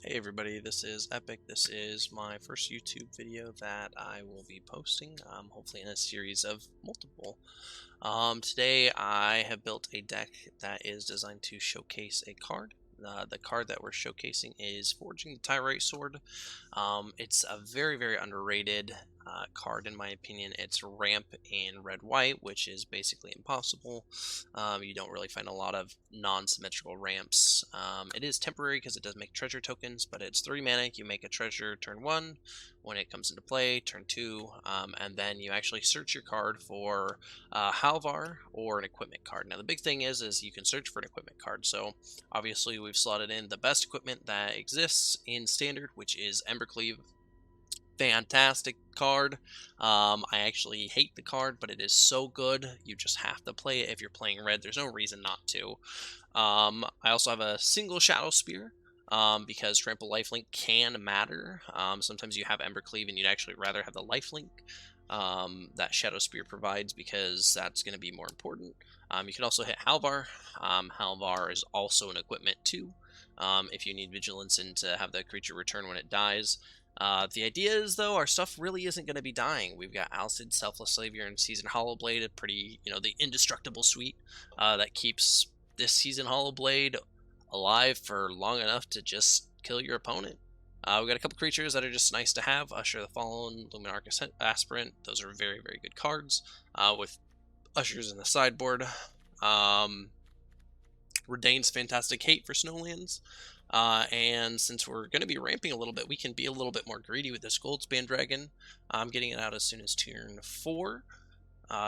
Hey everybody, this is Epic. This is my first YouTube video that I will be posting, hopefully in a series of multiple. Today I have built a deck that is designed to showcase a card. The card that we're showcasing is Forging the Tyrite Sword. It's a very underrated card in my opinion. It's ramp in red-white, which is basically impossible. You don't really find a lot of non-symmetrical ramps. It is temporary because it does make treasure tokens, but it's 3 mana. You make a treasure turn 1 when it comes into play, turn 2, and then you actually search your card for Halvar or an equipment card. Now the big thing is you can search for an equipment card. So obviously we've slotted in the best equipment that exists in standard, which is Embercleave. Fantastic card. I actually hate the card, but it is so good. You just have to play it if you're playing red. There's no reason not to. I also have a single Shadow Spear. Because Trample Lifelink can matter. Sometimes you have Embercleave and you'd actually rather have the Lifelink that Shadow Spear provides because that's going to be more important. You can also hit Halvar. Halvar is also an equipment too, if you need Vigilance and to have the creature return when it dies. The idea is, though, our stuff really isn't going to be dying. We've got Alcid, Selfless Savior, and Season Hollowblade, a pretty, the indestructible suite that keeps this Season Hollowblade alive for long enough to just kill your opponent. We've got a couple creatures that are just nice to have. Usher the Fallen, Luminarch Aspirant. Those are very good cards with Ushers in the sideboard. Redain's fantastic hate for Snowlands. And since we're going to be ramping a little bit, we can be a little bit more greedy with this Goldspan Dragon. I'm getting it out as soon as turn 4.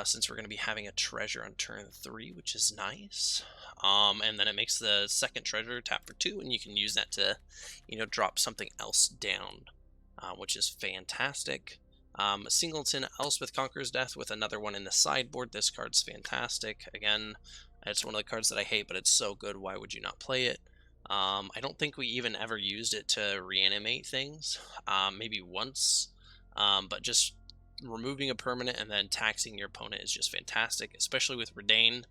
Since we're going to be having a treasure on turn 3, which is nice. And then it makes the second treasure tap for 2, and you can use that to, drop something else down, which is fantastic. A Singleton Elspeth Conquers Death with another one in the sideboard. This card's fantastic. Again, it's one of the cards that I hate, but it's so good. Why would you not play it? I don't think we even ever used it to reanimate things. Maybe once, but just removing a permanent and then taxing your opponent is just fantastic, especially with Redain,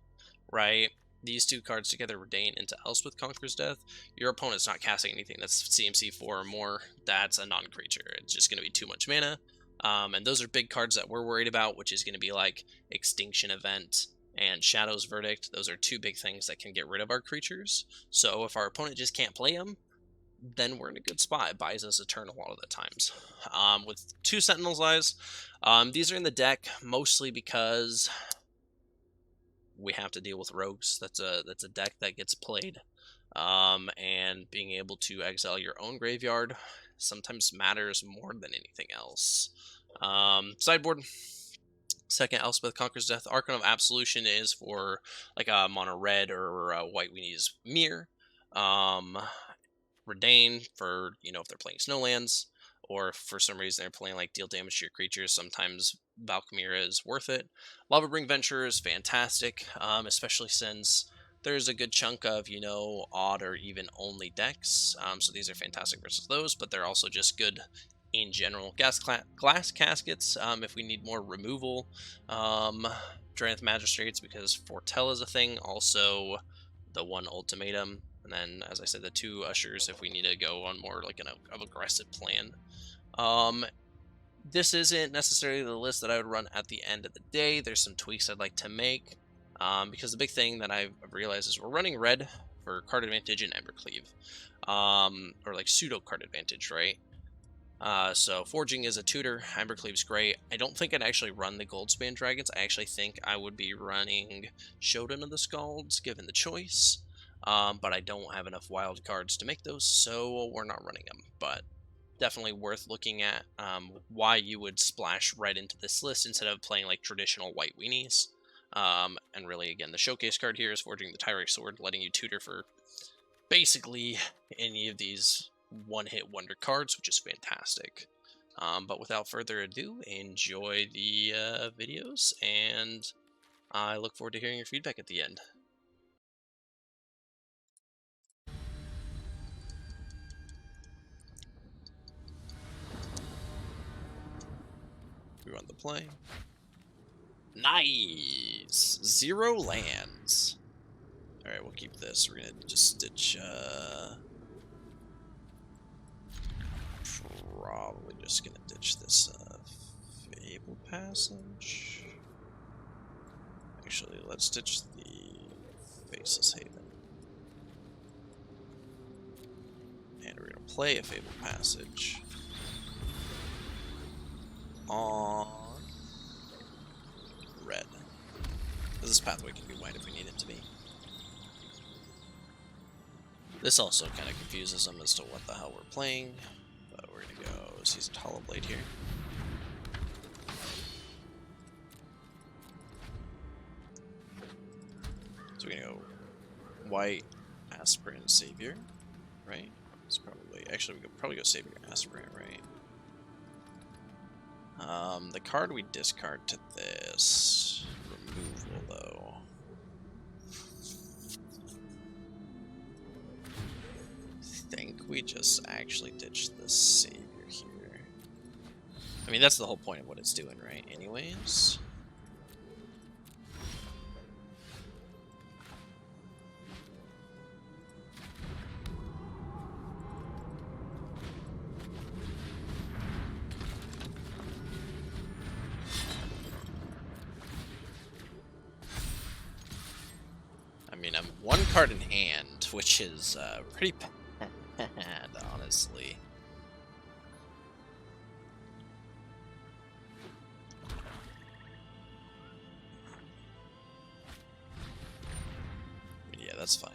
right? These two cards together, Redain into Elspeth Conquers Death, your opponent's not casting anything that's CMC 4 or more. That's a non-creature. It's just going to be too much mana. And those are big cards that we're worried about, which is going to be like Extinction Event and Shadow's Verdict. Those are two big things that can get rid of our creatures. So if our opponent just can't play them, then we're in a good spot. It buys us a turn a lot of the times. With 2 Sentinel's Eyes, these are in the deck mostly because we have to deal with rogues. That's a deck that gets played. And being able to exile your own graveyard sometimes matters more than anything else. Sideboard. Second Elspeth Conquers Death. Archon of Absolution is for like a mono red or white Weenies Mirror. Redain for, if they're playing Snowlands, or if for some reason they're playing like deal damage to your creatures, sometimes Valkmira is worth it. Lava Bring Venture is fantastic, especially since there's a good chunk of, odd or even only decks. So these are fantastic versus those, but they're also just good in general. Glass Caskets, if we need more removal. Drannith Magistrates, because Foretell is a thing. Also, the 1 Ultimatum. And then, as I said, the 2 Ushers if we need to go on more like an aggressive plan. This isn't necessarily the list that I would run at the end of the day. There's some tweaks I'd like to make. Because the big thing that I've realized is we're running red for card advantage and Embercleave. Or like pseudo card advantage, right? So Forging is a tutor. Embercleave's great. I don't think I'd actually run the Goldspan Dragons. I actually think I would be running Shodan of the Scalds, given the choice. But I don't have enough wild cards to make those, so we're not running them. But definitely worth looking at why you would splash red into this list instead of playing like traditional white weenies. And really, again, the showcase card here is Forging the Tyrite Sword, letting you tutor for basically any of these one-hit wonder cards, which is fantastic. But without further ado, enjoy the videos, and I look forward to hearing your feedback at the end. We run the play. Nice! 0 lands. Alright, we'll keep this. We're gonna just stitch probably just gonna ditch this Fable Passage. Actually, let's ditch the Faceless Haven. And we're gonna play a Fable Passage on red. This pathway can be wide if we need it to be. This also kind of confuses them as to what the hell we're playing, but we're gonna go Seasoned Hollowblade here. So we're gonna go White Aspirant Savior, right? It's probably actually we could probably go Savior Aspirant, right? The card we discard to this removal though. I think we just actually ditch the Savior here. I mean, that's the whole point of what it's doing, right? Anyways. I mean, I'm one card in hand, which is pretty bad, honestly. Yeah, that's fine.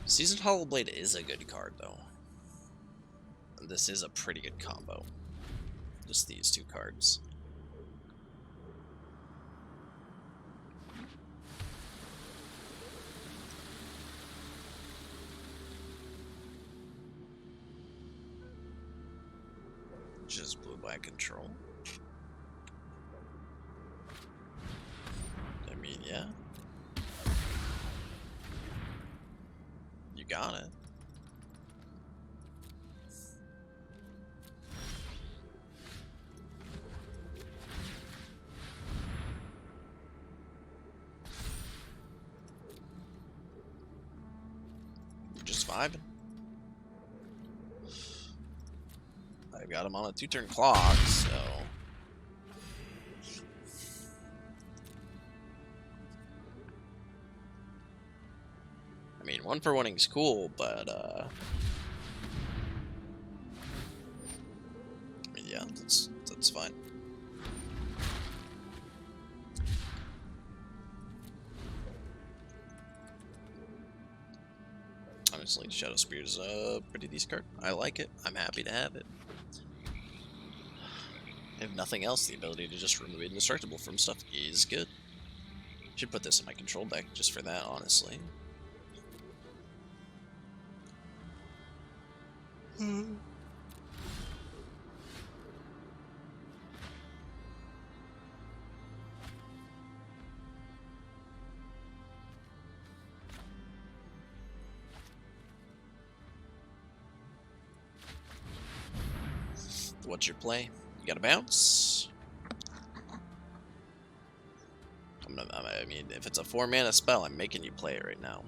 Seasoned Hollowblade is a good card, though. This is a pretty good combo. Just these two cards. Just blue-black control. I mean, yeah. You got it. You're just vibing. I've got him on a 2-turn clock, so... I mean, 1-for-1ing is cool, but, I mean, yeah, that's fine. Honestly, Shadow Spear is a pretty decent card. I like it. I'm happy to have it. If nothing else, the ability to just remove indestructible from stuff is good. Should put this in my control deck just for that, honestly. What's your play? You got to bounce. I mean, if it's a 4-mana spell, I'm making you play it right now.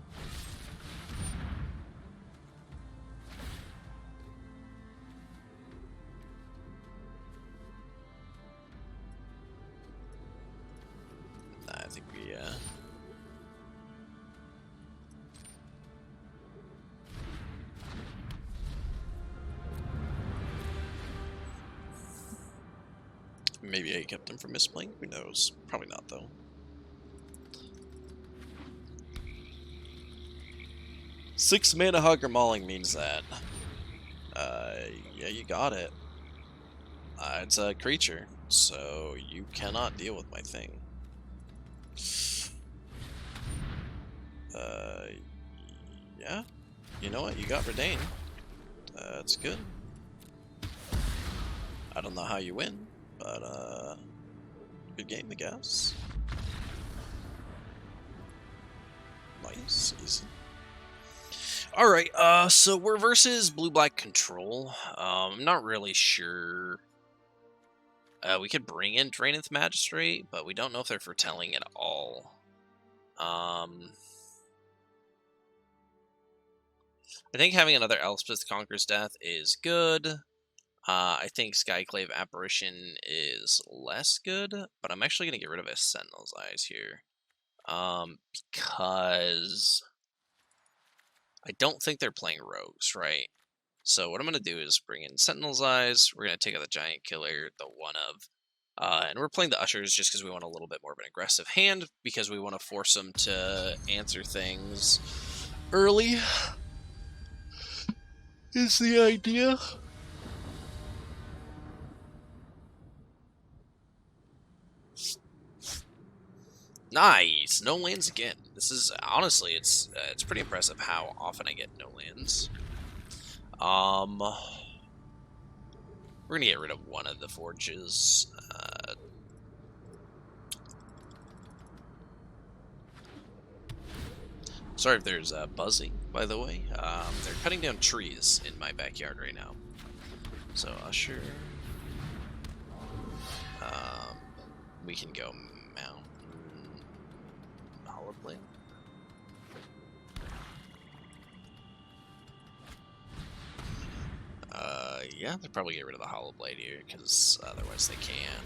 I think we, maybe I kept him from misplaying. Who knows? Probably not, though. Six mana Hugger Mauling means that. Yeah, you got it. It's a creature, so you cannot deal with my thing. Yeah. You know what? You got Redain. That's good. I don't know how you win, but, good game, I guess. Nice. Nice, easy. All right, so we're versus blue-black control. I'm not really sure. We could bring in Draenith Magistrate, but we don't know if they're foretelling at all. I think having another Elspeth Conquers Death is good. I think Skyclave Apparition is less good, but I'm actually going to get rid of a Sentinel's Eyes here. Because I don't think they're playing rogues, right? So what I'm going to do is bring in Sentinel's Eyes. We're going to take out the Giant Killer, the one of. And we're playing the Ushers just because we want a little bit more of an aggressive hand, because we want to force them to answer things early. Is the idea. Nice, no lands again. This is honestly, it's pretty impressive how often I get no lands. We're gonna get rid of one of the forges. Sorry if there's buzzing, by the way. They're cutting down trees in my backyard right now. So Usher. We can go Mountain Hollow Blade. Yeah, they'll probably get rid of the Hollow Blade here, because otherwise they can't.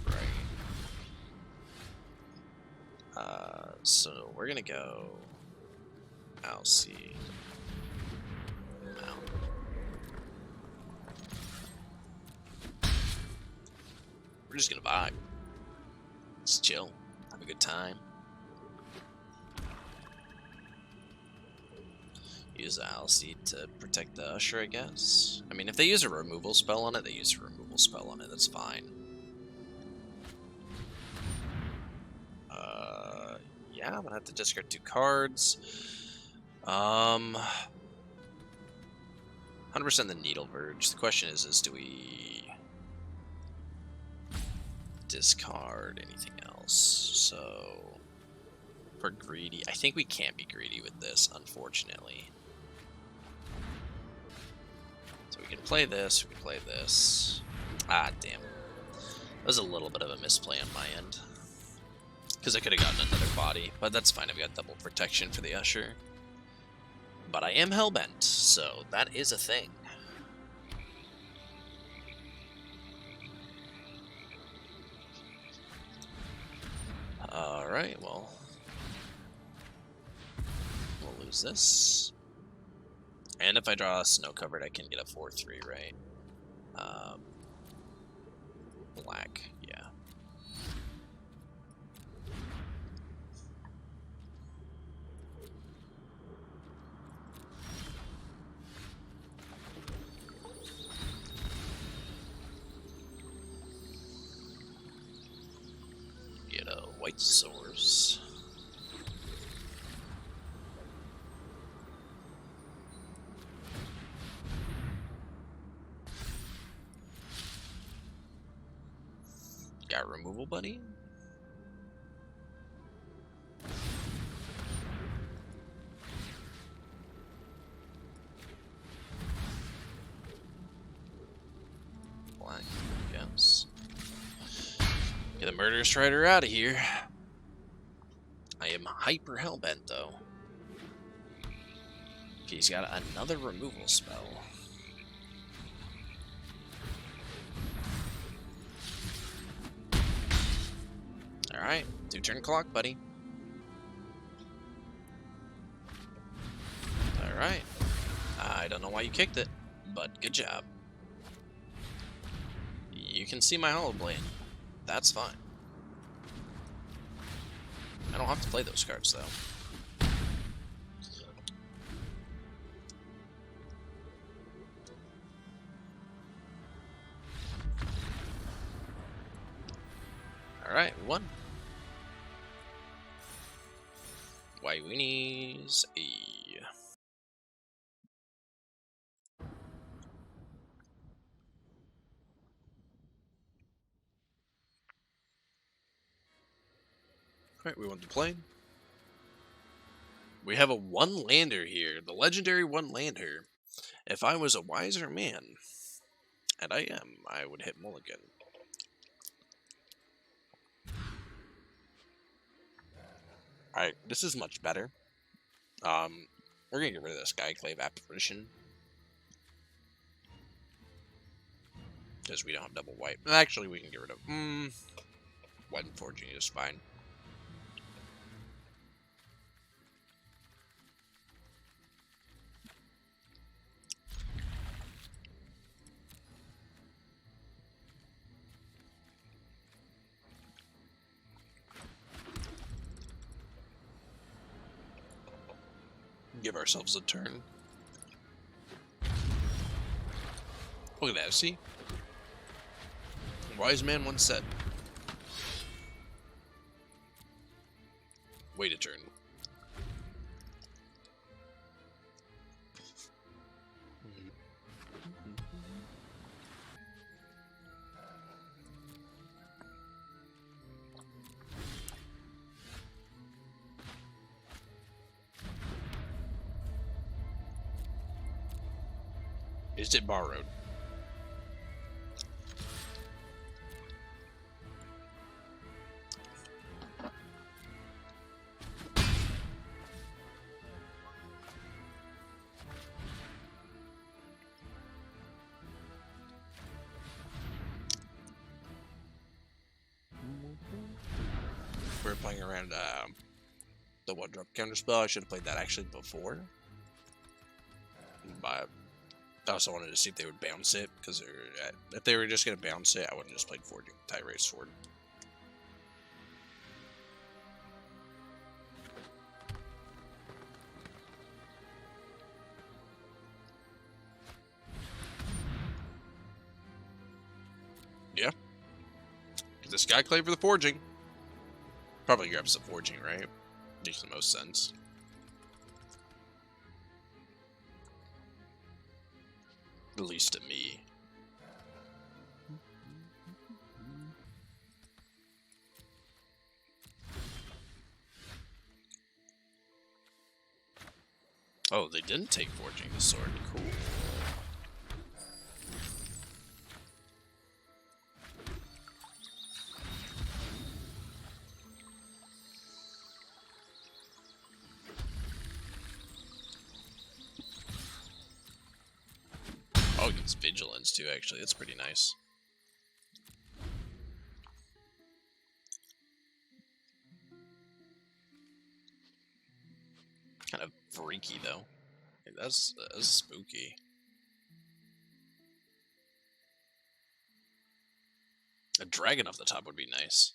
Right. So we're gonna go Alcide. We're just gonna vibe. Just chill. Have a good time. Use Alcide to protect the Usher, I guess. I mean, if they use a removal spell on it, they use a removal spell on it. That's fine. Yeah, I'm gonna have to discard 2 cards. 100% the Needle Verge. The question is do we discard anything else? So, for greedy, I think we can't be greedy with this, unfortunately. So we can play this, we can play this. Ah, damn. That was a little bit of a misplay on my end. Because I could have gotten another body, but that's fine. I've got double protection for the Usher. But I am hellbent, so that is a thing. Alright, well. We'll lose this. And if I draw a snow covered, I can get a 4/3, right? Black, yeah. Get a white source. Got removal, buddy. Black, yes. Get the Murder Strider out of here. I am hyper hellbent, though. Okay, he's got another removal spell. Alright, 2-turn clock, buddy. Alright. I don't know why you kicked it, but good job. You can see my Hollow Blade. That's fine. I don't have to play those cards, though. Alright, we won. White weenies. Alright, we want to play. We have a one-lander here, the legendary one-lander. If I was a wiser man, and I am, I would hit mulligan. Alright, this is much better. We're gonna get rid of this Skyclave apparition. Because we don't have double white. Actually, we can get rid of... white and forging is fine. Give ourselves a turn. Look at that, see? Wise man once said. Wait a turn. Is it borrowed? We're playing around the one-drop counter spell. I should have played that actually before. But I also wanted to see if they would bounce it, because if they were just going to bounce it, I would have just played Forging the Tyrite Sword. Yeah. Get the Skyclave for the Forging. Probably grabs the Forging, right? Makes the most sense. At least to me. Oh, they didn't take Forging the Sword. Cool. Oh, it gets Vigilance too, actually. That's pretty nice. Kind of freaky, though. Hey, that's spooky. A dragon off the top would be nice.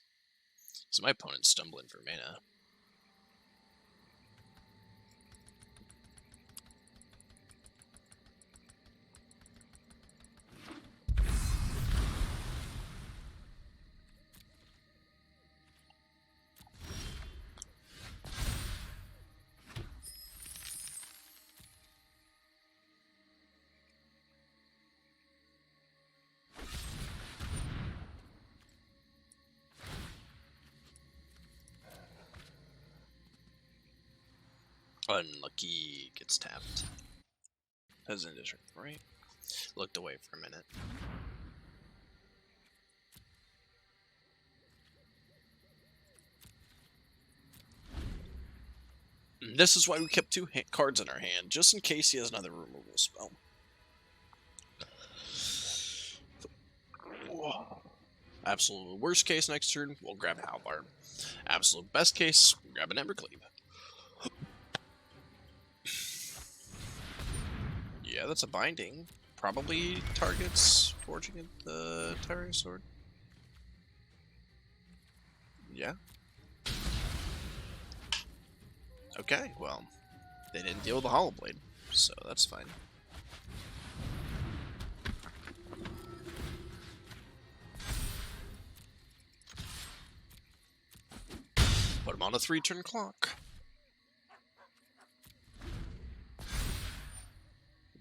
So my opponent's stumbling for mana. Unlucky gets tapped. That's an addition, right? Looked away for a minute. This is why we kept two cards in our hand, just in case he has another removal spell. Absolute worst case next turn, we'll grab Halbard. Absolute best case, we'll grab an Embercleave. Yeah, that's a binding. Probably targets Forging the Tyrite Sword. Yeah. Okay, well, they didn't deal with the Hollow Blade, so that's fine. Put him on a 3-turn clock.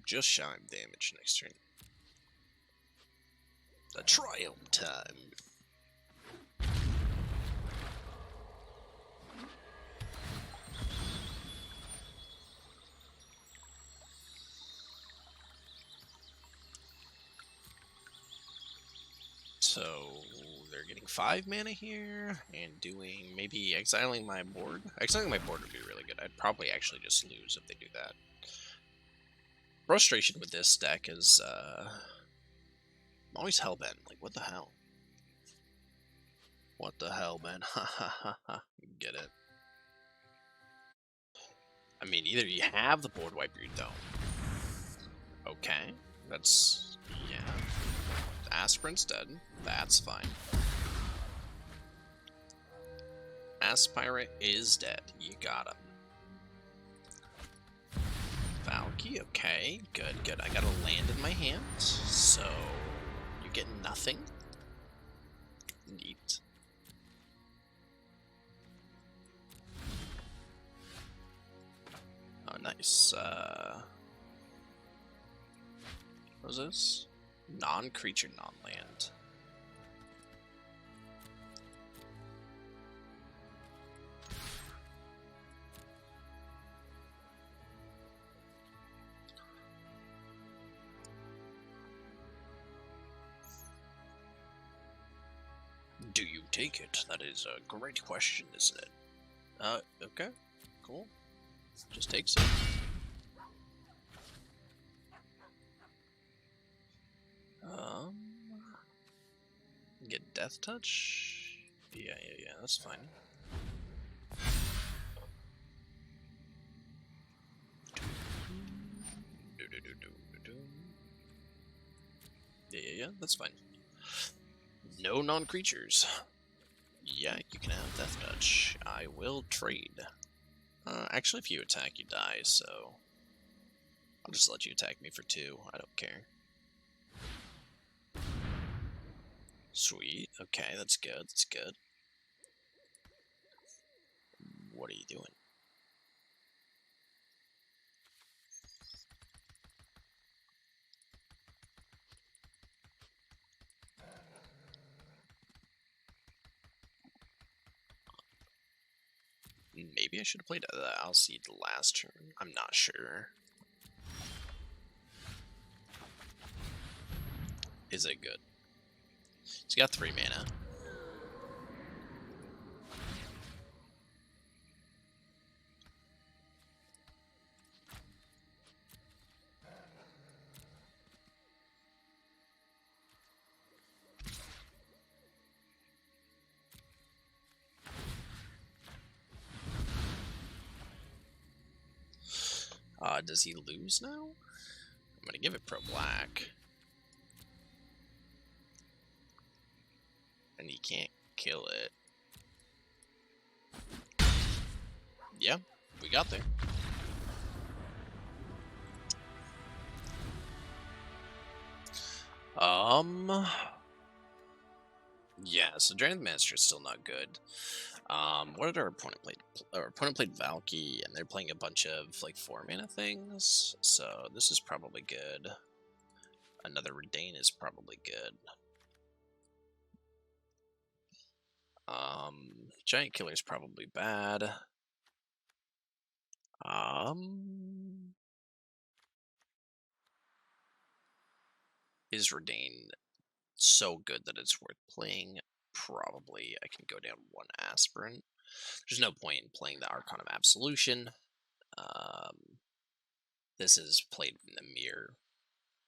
Just shy of damage next turn. A triumph time. getting 5 mana here and doing maybe exiling my board. Exiling my board would be really good. I'd probably actually just lose if they do that. Frustration with this deck is I'm always hellbent. Like, what the hell? What the hell, man? Ha ha ha ha. Get it. I mean, either you have the board wipe or you don't. Okay, that's... yeah. Aspirant's dead. That's fine. Aspirant is dead. You got him. Valky, okay. Good, good. I got a land in my hand, so you get nothing. Neat. Oh, nice. What was this? Non-creature, non-land. Do you take it? That is a great question, isn't it? Okay. Cool. Just takes it. Get Death Touch? Yeah, that's fine. Yeah, that's fine. No non-creatures. Yeah, you can have Death Touch. I will trade. Actually, if you attack, you die, so... I'll just let you attack me for 2. I don't care. Sweet. Okay, that's good. That's good. What are you doing? Maybe I should have played Alseed last turn. I'm not sure. Is it good? He's got 3 mana. Does he lose now? I'm gonna give it pro black. And he can't kill it. Yeah, we got there. Yeah, so Drain the Master is still not good. What did our opponent play? Our opponent played Valky, and they're playing a bunch of like 4 mana things. So this is probably good. Another Redain is probably good. Giant Killer is probably bad. Is Redain so good that it's worth playing? Probably. I can go down 1 Aspirant. There's no point in playing the Archon of Absolution. This is played in the mirror,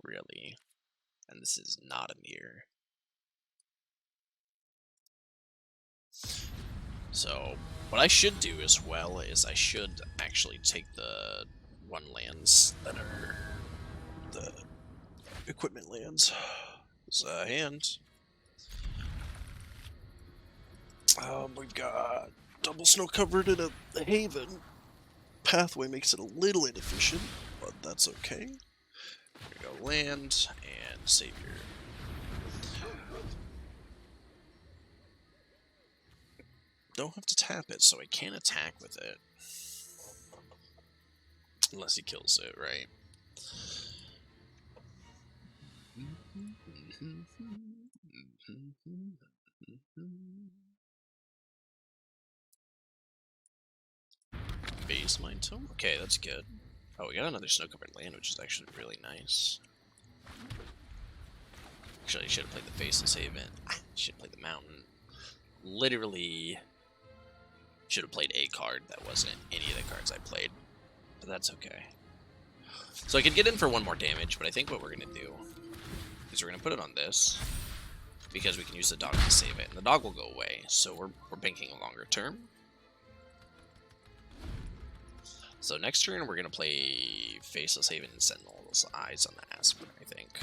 really. And this is not a mirror. So, what I should do as well is I should actually take the 1 lands that are the equipment lands. It's a hand. We've got double snow covered in a haven. Pathway makes it a little inefficient, but that's okay. Here we go, land and Savior. Don't have to tap it, so I can't attack with it. Unless he kills it, right? Base Mine Tome? Okay, that's good. Oh, we got another snow-covered land, which is actually really nice. Actually, I should have played the Faceless Haven. I should have played the Mountain. literally should have played a card that wasn't any of the cards I played, but that's okay. So I could get in for 1 more damage, but I think what we're going to do is we're going to put it on this, because we can use the dog to save it, and the dog will go away, so we're banking a longer term. So next turn, we're going to play Faceless Haven and Sentinel's Eyes on the Aspen, I think.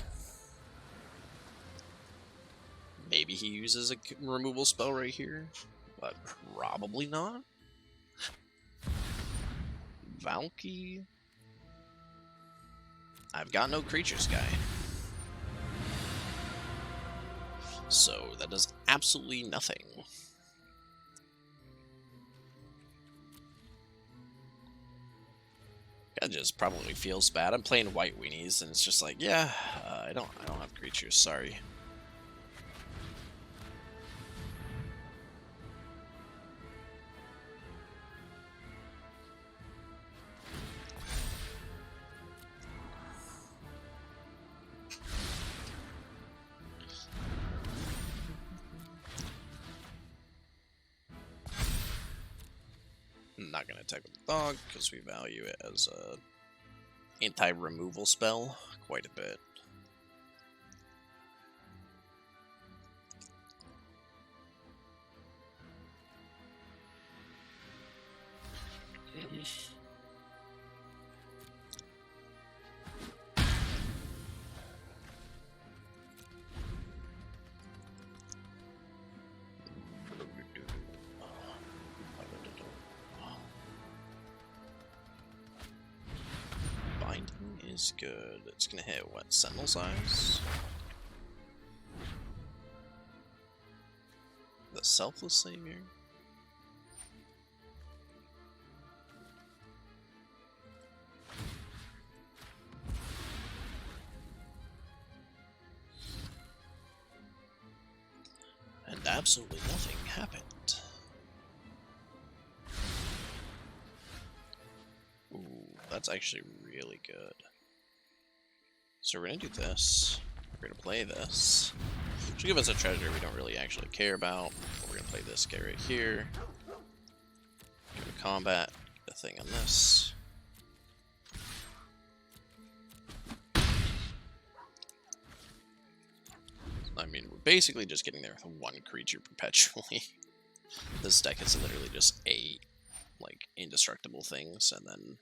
Maybe he uses a removal spell right here, but probably not. Valky. I've got no creatures, guy. So that does absolutely nothing. That just probably feels bad. I'm playing white weenies, and it's just like, yeah, I don't have creatures. Sorry. I'm not going to attack with the dog because we value it as a anti-removal spell quite a bit. Is good. It's gonna hit what? Sentinel's Eyes? The Selfless Savior? And absolutely nothing happened. Ooh, that's actually really good. So we're going to do this. We're going to play this. Which will give us a treasure we don't really actually care about. We're going to play this guy right here. Go to combat. Get the thing on this. I mean, we're basically just getting there with 1 creature perpetually. This deck is literally just 8, like, indestructible things, and then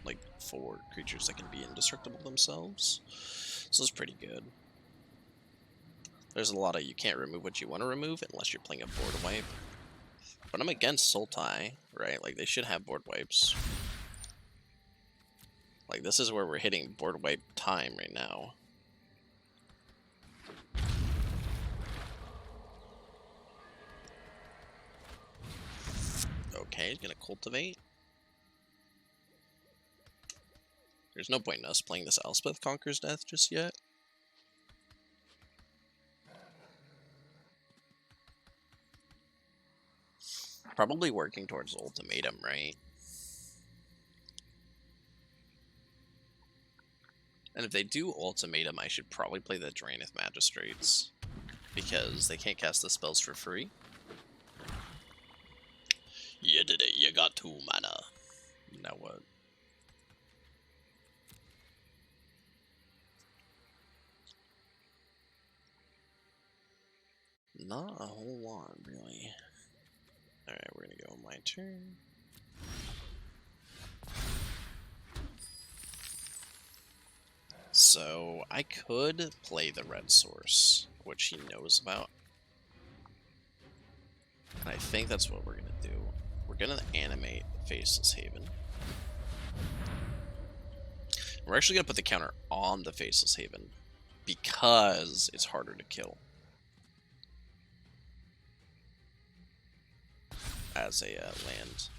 like 4 creatures that can be indestructible themselves. So it's pretty good. There's a lot of you can't remove what you want to remove unless you're playing a board wipe. But I'm against Sultai, right? Like, they should have board wipes. Like, this is where we're hitting board wipe time right now. Okay, he's gonna cultivate. There's no point in us playing this Elspeth Conquers Death just yet. Probably working towards Ultimatum, right? And if they do Ultimatum, I should probably play the Draenith Magistrates, because they can't cast the spells for free. You did it, you got 2 mana. Now what? Not a whole lot, really. Alright, we're gonna go my turn. So, I could play the red source, which he knows about. And I think that's what we're gonna do. We're gonna animate Faceless Haven. We're actually gonna put the counter on the Faceless Haven, because it's harder to kill as a land.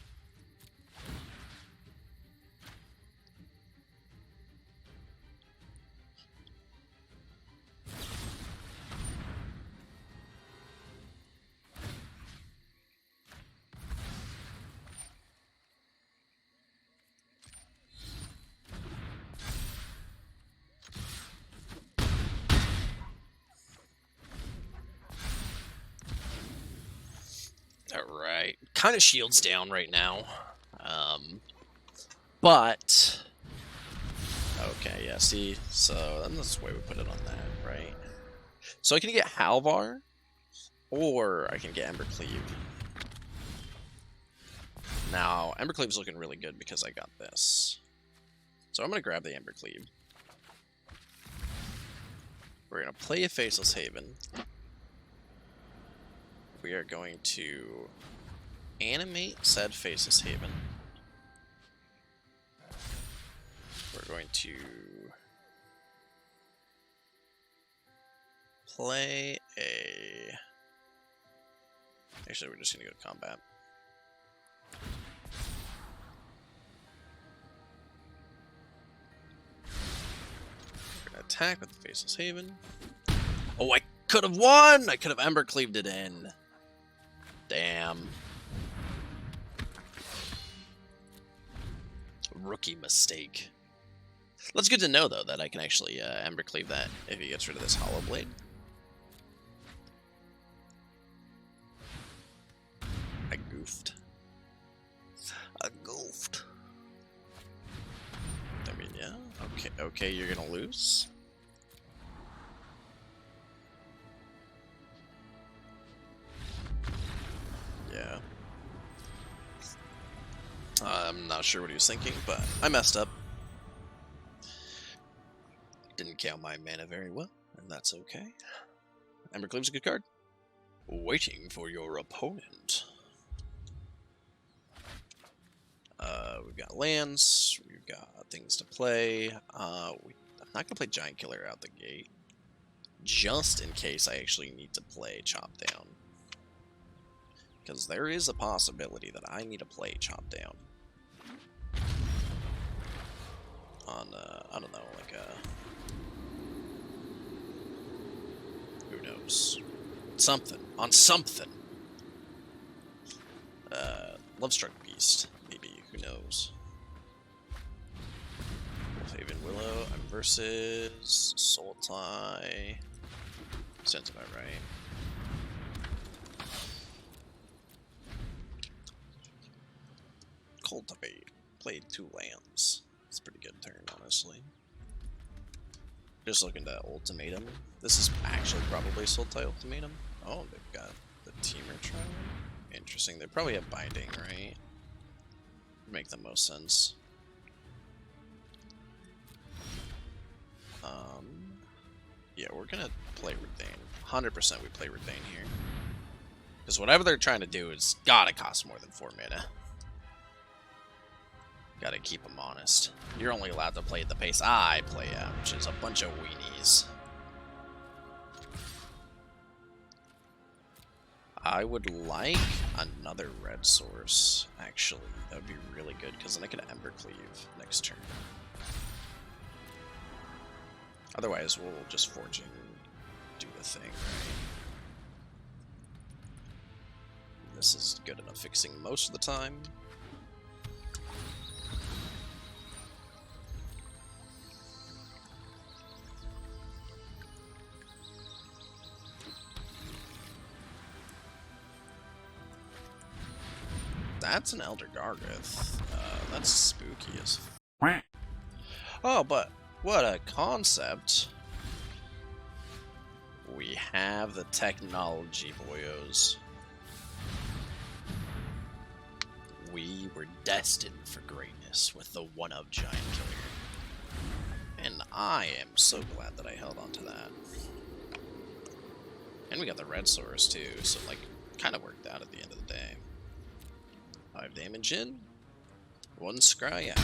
kind of shields down right now. But okay, yeah, see, so then that's the way we put it on that, right? So I can get Halvar, or I can get Embercleave. Now, Embercleave's looking really good because I got this. So I'm going to grab the Embercleave. We're going to play a Faceless Haven. We are going to animate said Faceless Haven. We're going to play a... Actually, we're just going to go to combat. We're going to attack with the Faceless Haven. Oh, I could have won! I could have Embercleaved it in. Damn. Rookie mistake. That's good to know, though, that I can actually Embercleave that if he gets rid of this Hollow Blade. I goofed. I mean, yeah. Okay, you're gonna lose. Yeah. I'm not sure what he was thinking, but I messed up. Didn't count my mana very well, and that's okay. Embercleave's a good card. Waiting for your opponent. We've got lands, we've got things to play. I'm not gonna play Giant Killer out the gate, just in case I actually need to play Chop Down. Because there is a possibility that I need to play Chop Down. On, I don't know, like who knows? Something. On something. Lovestruck Beast, maybe, who knows? Wolfhaven Willow, I'm versus Sultai. Sounds about right. Cultivate. Played 2 lands. It's a pretty good turn, honestly. Just looking to Ultimatum. This is actually probably Sultai Ultimatum. Oh, they've got the Teamer trial. Interesting. They probably have Binding, right? Make the most sense. Yeah, we're gonna play Redain. 100% we play Redain here. Because whatever they're trying to do is gotta cost more than 4 mana. Gotta keep them honest. You're only allowed to play at the pace I play at, which is a bunch of weenies. I would like another red source, actually. That would be really good, because then I could Embercleave next turn. Otherwise, we'll just Forging do the thing, right? This is good enough fixing most of the time. That's an Elder Gargith. That's spooky as f. Oh, but what a concept. We have the technology, boyos. We were destined for greatness with the one-of Giant Killer. And I am so glad that I held on to that. And we got the red source too, so like, kind of worked out at the end of the day. 5 damage in, 1 scry out.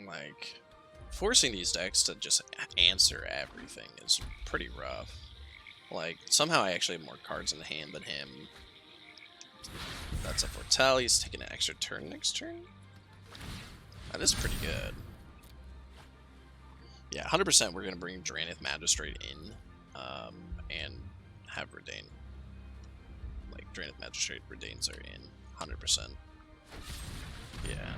Like, forcing these decks to just answer everything is pretty rough. Like, somehow I actually have more cards in the hand than him. That's a Foretell, he's taking an extra turn next turn. That is pretty good. Yeah, 100% we're going to bring Drannith Magistrate in. And have Redain. Like, Drannith Magistrate, Redains are in. 100%. Yeah.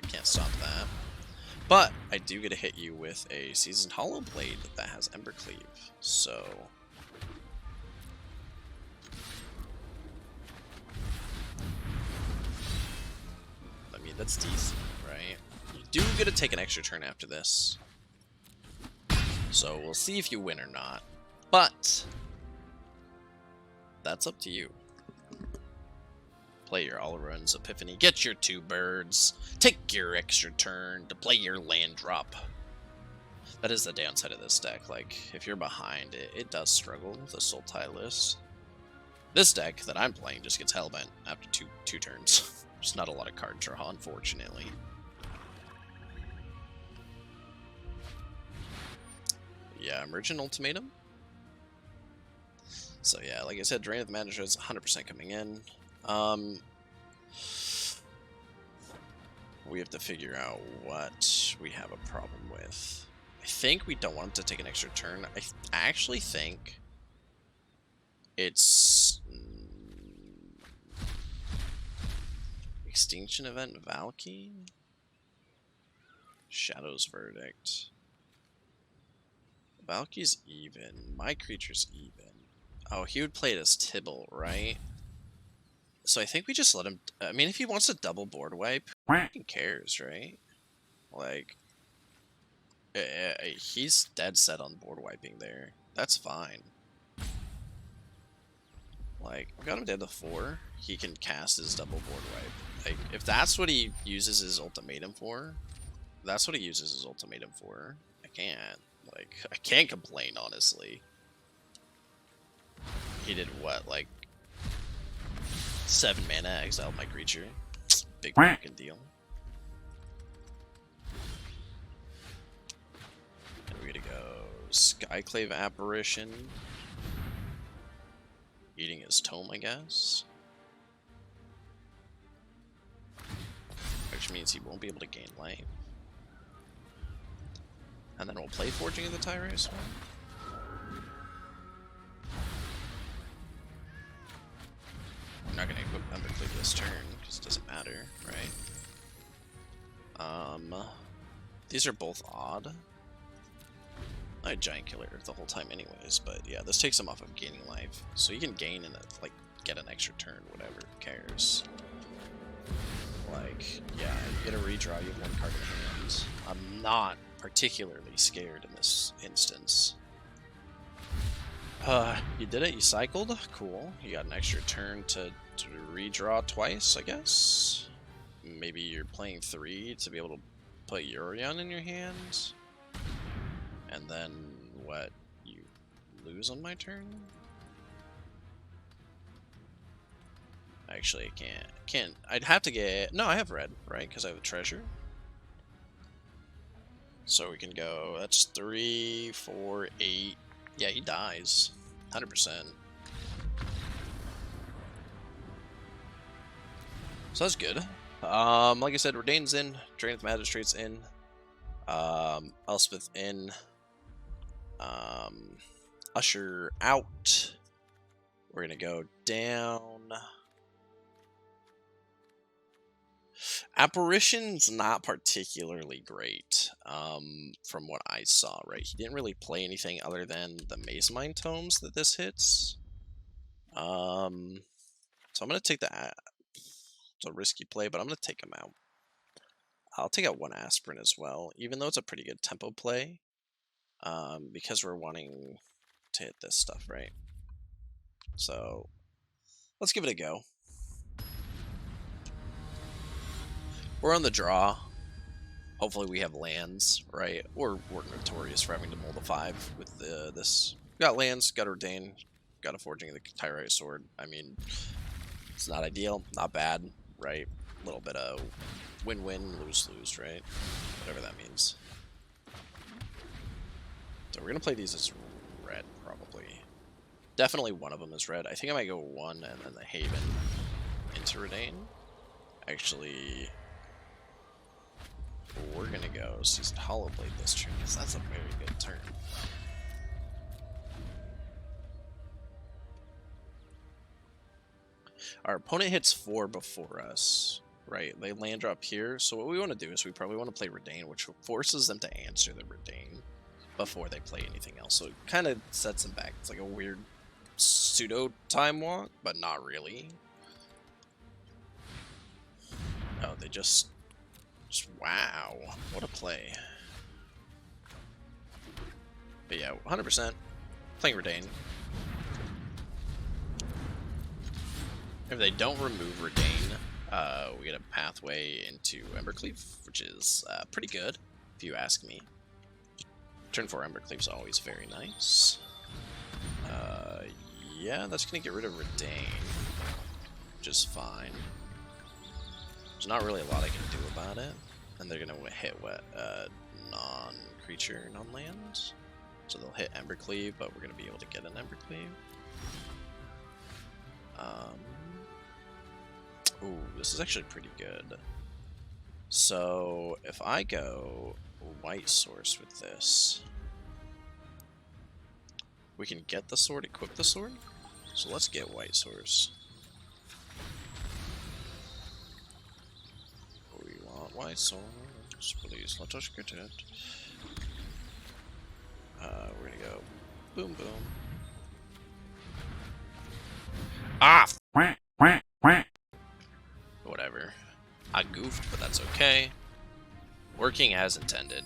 Can't stop that. But I do get to hit you with a Seasoned Hollow Blade that has Embercleave, so... I mean, that's decent, right? You do get to take an extra turn after this. So we'll see if you win or not. But... that's up to you. Play your Alrund's Epiphany, get your 2 birds, take your extra turn to play your land drop. That is the downside of this deck, like, if you're behind, it does struggle with the Sultai list. This deck that I'm playing just gets hellbent after two turns. There's not a lot of card draw, unfortunately. Yeah, Emergent Ultimatum. So yeah, like I said, Drain of the Manager is 100% coming in. We have to figure out what we have a problem with. I think we don't want him to take an extra turn. I actually think it's Extinction Event Valky? Shadow's Verdict. Valky's even. My creature's even. Oh, he would play it as Tibble, right? So I think we just let him... I mean, if he wants to double board wipe, who cares, right? Like, he's dead set on board wiping there. That's fine. Like, we got him dead to 4. He can cast his double board wipe. Like, if that's what he uses his ultimatum for, that's what he uses his ultimatum for. I can't. Like, I can't complain, honestly. He did what, like 7 mana, exiled my creature. Big fucking deal. And we're gonna go Skyclave Apparition. Eating his tome, I guess. Which means he won't be able to gain life. And then we'll play Forging the Tyrite Sword. I'm not going to equip Embercleave this turn, because it doesn't matter, right? These are both odd. I had Giant Killer the whole time anyways, but yeah, this takes him off of gaining life. So you can gain and like get an extra turn, whatever, who cares? Like, yeah, you get a redraw, you have 1 card in hand. I'm not particularly scared in this instance. You did it, you cycled, cool. You got an extra turn to redraw twice, I guess. Maybe you're playing 3 to be able to put Yorion in your hand. And then, what, you lose on my turn? Actually, I can't, I'd have to get, no, I have red, right, because I have a treasure. So we can go, that's 3, 4, 8, yeah, he dies, 100%. So that's good. Like I said, Redain's in, Drain of the Magistrate's in, Elspeth in, Usher out. We're gonna go down. Apparition's not particularly great, from what I saw, right? He didn't really play anything other than the Maze Mine tomes that this hits. So I'm gonna take that. It's a risky play, but I'm gonna take him out. I'll take out 1 Aspirin as well, even though it's a pretty good tempo play, because we're wanting to hit this stuff, right? So let's give it a go. We're on the draw. Hopefully we have lands, right? Or we're notorious for having to mull the 5 with this. Got lands, got Ordain, got a Forging the Tyrite Sword. I mean, it's not ideal, not bad, right? A little bit of win-win, lose-lose, right? Whatever that means. So we're going to play these as red, probably. Definitely one of them is red. I think I might go 1 and then the Haven into Redain. Actually, we're going to go Seasoned Hollow Blade this turn, because that's a very good turn. Our opponent hits 4 before us. right? They land drop here. So what we want to do is we probably want to play Redain, which forces them to answer the Redain before they play anything else. So it kind of sets them back. It's like a weird pseudo time walk, but not really. Oh, they just wow, what a play. But yeah, 100% playing Redain. If they don't remove Redain, we get a pathway into Embercleave, which is pretty good, if you ask me. Turn 4 Embercleave is always very nice. Yeah, that's going to get rid of Redain, which is fine. There's not really a lot I can do about it. And they're going to hit what? Non-creature, non-land. So they'll hit Embercleave, but we're going to be able to get an Embercleave. Ooh, this is actually pretty good. So if I go white source with this, we can get the sword, equip the sword. So let's get white source. We want white source. Please let us get it. We're gonna go boom boom. Ah! Whatever. I goofed, but that's okay. Working as intended.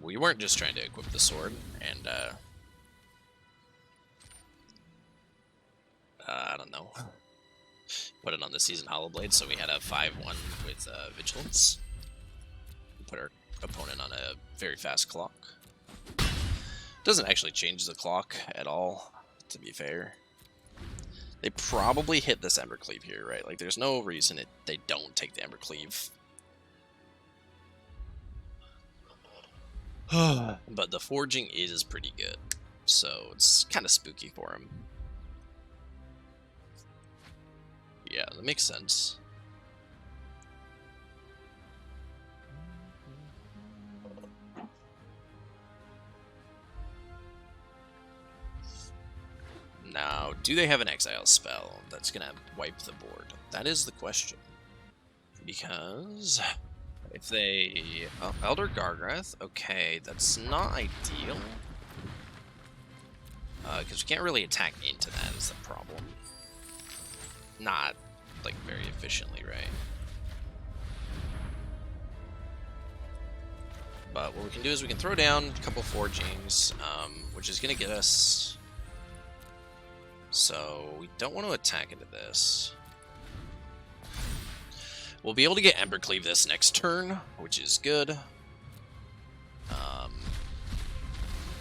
We weren't just trying to equip the sword, and I don't know, put it on the Season Hollow Blade, so we had a 5-1 with Vigilance. Put our opponent on a very fast clock. Doesn't actually change the clock at all, to be fair. They probably hit this Embercleave here, right? Like, there's no reason they don't take the Embercleave. But the Forging is pretty good, so it's kind of spooky for him. Yeah, that makes sense. Now, do they have an exile spell that's gonna wipe the board? That is the question. Because if they... Oh, Elder Gargrath, okay, that's not ideal. Because we can't really attack into that is the problem. Not, like, very efficiently, right? But what we can do is we can throw down a couple Forgings, which is going to get us... So, we don't want to attack into this. We'll be able to get Embercleave this next turn, which is good.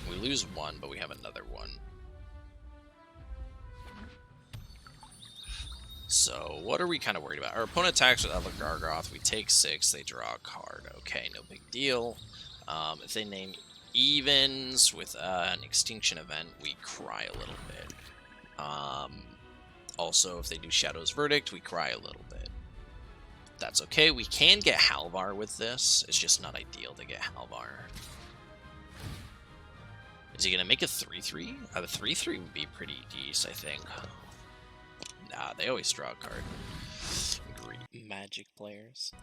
We lose one, but we have another one. So, what are we kind of worried about? Our opponent attacks with Elder Gargoth. We take 6, they draw a card. Okay, no big deal. If they name evens with an extinction event, we cry a little bit. Also, if they do Shadow's Verdict, we cry a little bit. That's okay. We can get Halvar with this. It's just not ideal to get Halvar. Is he going to make a 3-3? A 3-3 would be pretty decent, I think. Nah, they always draw a card. Great Magic players.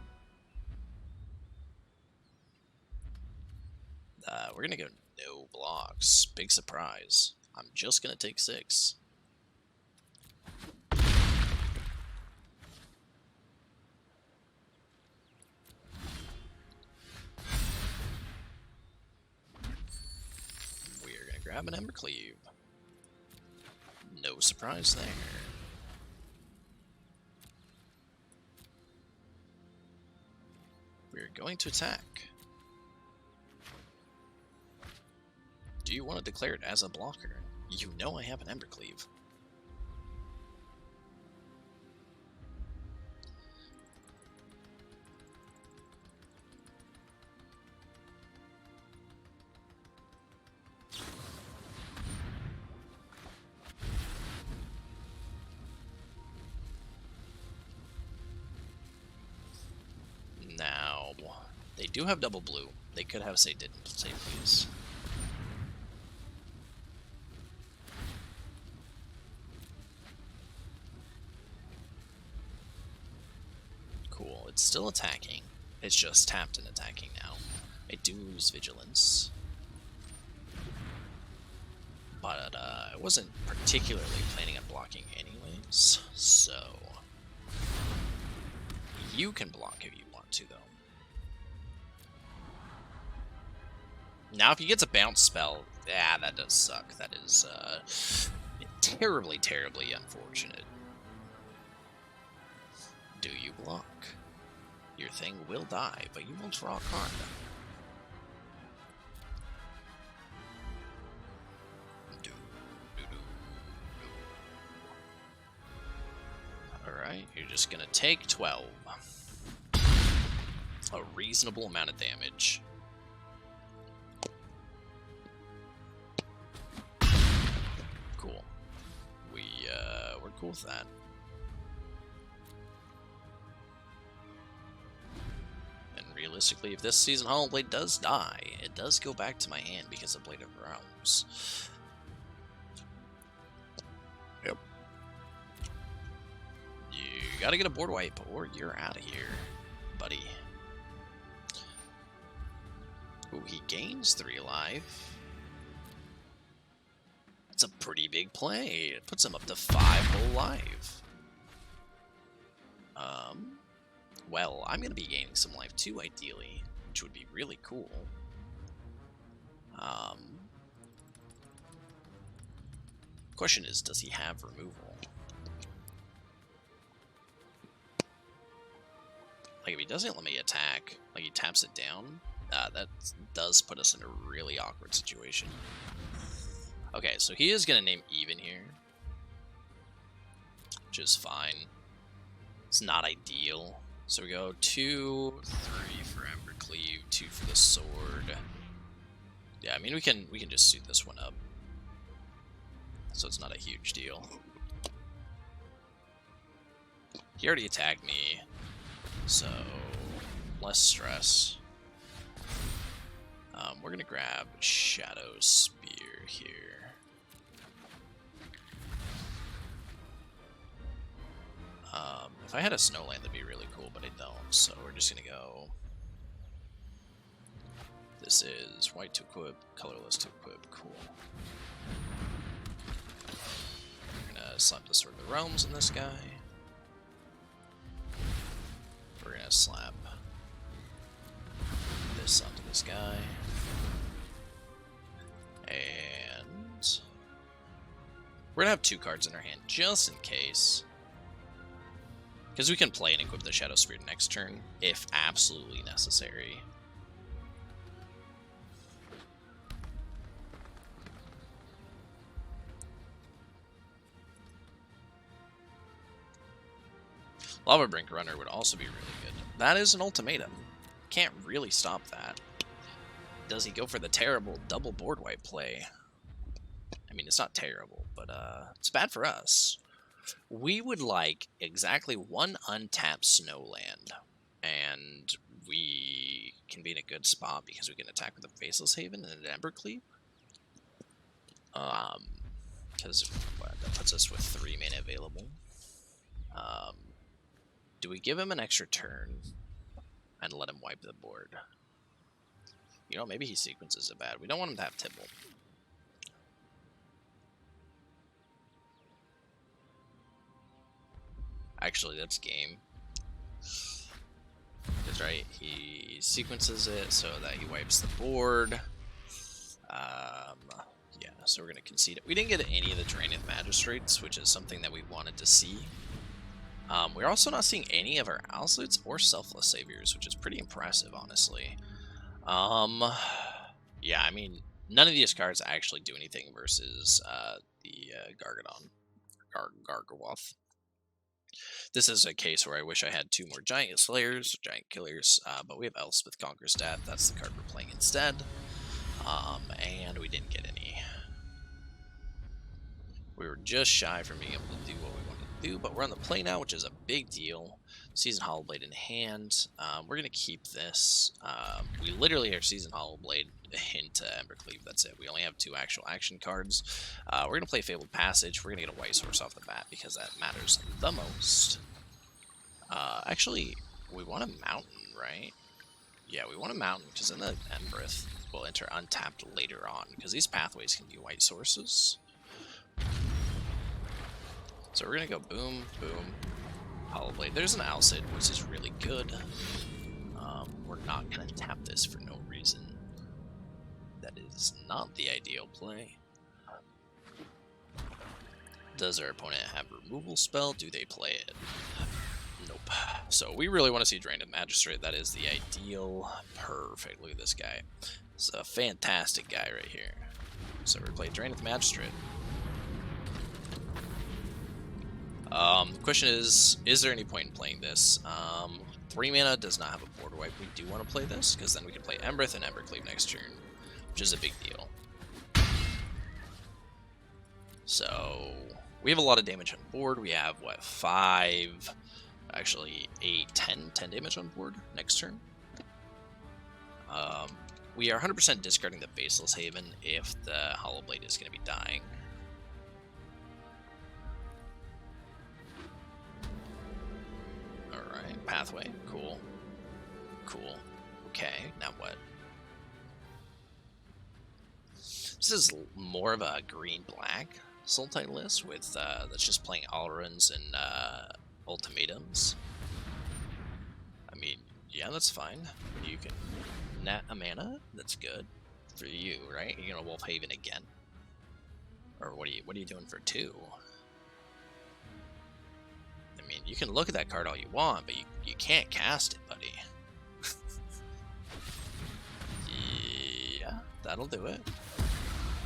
We're going to go no blocks. Big surprise. I'm just going to take 6. We're going to grab an Embercleave. No surprise there. We're going to attack. Do you want to declare it as a blocker? You know I have an Embercleave. Now, They do have double blue. They could have say didn't say please. Cool. It's still attacking. It's just tapped and attacking now. I do lose vigilance. But I wasn't particularly planning on blocking anyways, so you can block if you want to, though. Now, if he gets a bounce spell, yeah, that does suck. That is terribly, terribly unfortunate. Do you block? Your thing will die, but you will draw a card. Alright, you're just gonna take 12. A reasonable amount of damage. Cool. We're cool with that. And realistically, if this season Hollow Blade does die, it does go back to my hand because of Blade of Realms. Yep. You gotta get a board wipe or you're out of here, buddy. Ooh, he gains 3 life. That's a pretty big play. It puts him up to 5 whole life. Well, I'm gonna be gaining some life too, ideally, which would be really cool. Question is, does he have removal? Like, if he doesn't let me attack, like he taps it down, that does put us in a really awkward situation. Okay, so he is going to name even here, which is fine. It's not ideal. So we go 2, 3 for Embercleave, 2 for the sword. Yeah, I mean, we can just suit this one up. So it's not a huge deal. He already attacked me, so less stress. We're gonna grab Shadow Spear here. If I had a Snowland, that'd be really cool, but I don't, so we're just gonna go. This is white to equip, colorless to equip, cool. We're gonna slap the Sword of the Realms on this guy. We're gonna slap this onto this guy. And we're gonna have 2 cards in our hand, just in case. Because we can play and equip the Shadow Spear next turn, if absolutely necessary. Lava Brink Runner would also be really good. That is an ultimatum. Can't really stop that. Does he go for the terrible double board wipe play? I mean, it's not terrible, but it's bad for us. We would like exactly 1 untapped Snowland, and we can be in a good spot because we can attack with a Faceless Haven and an Embercleave. Because that puts us with 3 mana available. Do we give him an extra turn and let him wipe the board? You know, maybe he sequences it bad. We don't want him to have Tibble. Actually, that's game. That's right. He sequences it so that he wipes the board. Yeah, so we're going to concede it. We didn't get any of the Draenith Magistrates, which is something that we wanted to see. We're also not seeing any of our Owlsuits or Selfless Saviors, which is pretty impressive, honestly. Yeah, I mean, none of these cards actually do anything versus the Gargawoth. This is a case where I wish I had 2 more Giant Slayers, Giant Killers, but we have Elspeth Conquers Death. That's the card we're playing instead. And we didn't get any. We were just shy from being able to do what we wanted to do, but we're on the play now, which is a big deal. Season Hollow Blade in hand. We're going to keep this. We literally are Season Hollow Blade into Embercleave. That's it. We only have 2 actual action cards. We're going to play Fabled Passage. We're going to get a White Source off the bat because that matters the most. Actually, we want a mountain, right? Yeah, we want a mountain because then the Embereth will enter untapped later on because these pathways can be white sources. So we're going to go boom, boom, Hollow Blade. There's an Alcid, which is really good. We're not going to tap this for no reason. That is not the ideal play. Does our opponent have removal spell? Do they play it? Nope. So we really want to see Drain of Magistrate. That is the ideal. Perfect. Look at this guy. It's a fantastic guy right here. So we play Drain of the Magistrate. The question is there any point in playing this? 3 mana does not have a board wipe. We do want to play this, because then we can play Embereth and Embercleave next turn, which is a big deal. So, we have a lot of damage on board. We have, what, 5, actually 8, 10 damage on board next turn. We are 100% discarding the Faceless Haven if the Hollow Blade is going to be dying. Alright, pathway. Cool. Cool. Okay, now what? This is more of a green-black Sultai list with that's just playing Alruns and Ultimatums. I mean, yeah, that's fine. You can net a mana. That's good for you, right? You're gonna Wolf Haven again, or what are you doing for 2? I mean, you can look at that card all you want, but you can't cast it, buddy. Yeah, that'll do it.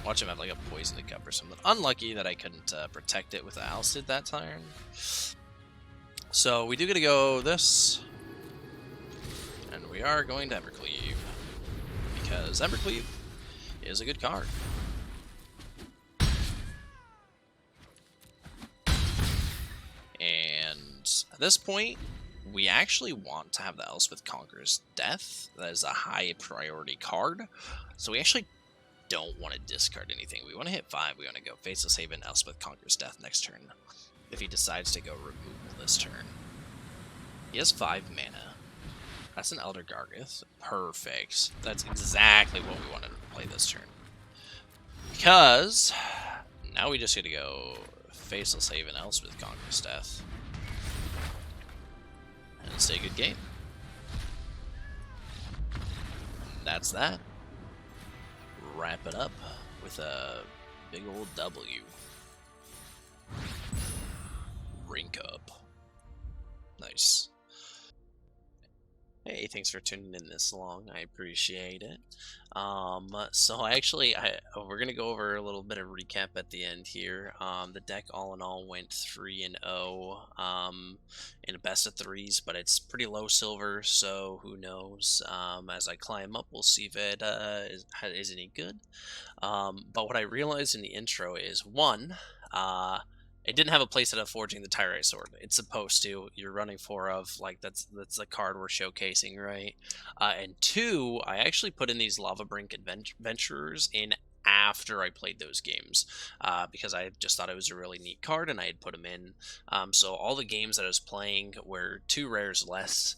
Watch him have like a Poisoned Cup or something. Unlucky that I couldn't protect it with the Alcid that turn. So we do get to go this. And we are going to Embercleave. Because Embercleave is a good card. And at this point, we actually want to have the Elspeth Conqueror's Death. That is a high priority card. So we actually don't want to discard anything. We want to hit 5. We want to go Faceless Haven, Elspeth Conqueror's Death next turn. If he decides to go removal this turn. He has 5 mana. That's an Elder Gargith. Perfect. That's exactly what we wanted to play this turn. Because now we just get to go Faceless Haven, Elspeth Conqueror's Death. And stay a good game. That's that. Wrap it up with a big old W. Rink up. Nice. Hey, thanks for tuning in this long. I appreciate it. So actually, we're gonna go over a little bit of recap at the end here. The deck, all in all, went 3-0 in a best of 3s, but it's pretty low silver, so who knows? As I climb up, we'll see if it is any good. But what I realized in the intro is, one, it didn't have a playset of Forging the Tyrite Sword. It's supposed to. You're running 4 of, like, that's the card we're showcasing, right? And 2, I actually put in these Lava Brink Adventurers in after I played those games, because I just thought it was a really neat card, and I had put them in. So all the games that I was playing were 2 rares less,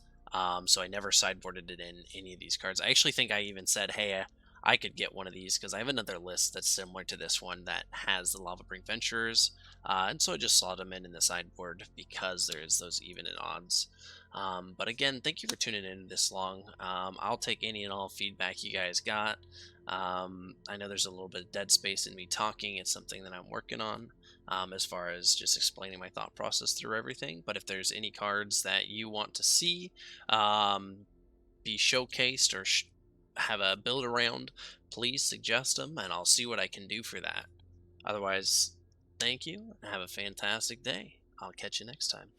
so I never sideboarded it in any of these cards. I actually think I even said, hey, I could get one of these, because I have another list that's similar to this one that has the Lava Brink Venturers. And so I just slot them in the sideboard because there's those even in odds. But again, thank you for tuning in this long. I'll take any and all feedback you guys got. I know there's a little bit of dead space in me talking. It's something that I'm working on, as far as just explaining my thought process through everything. But if there's any cards that you want to see be showcased or have a build around, please suggest them, and I'll see what I can do for that. Otherwise, thank you, and have a fantastic day. I'll catch you next time.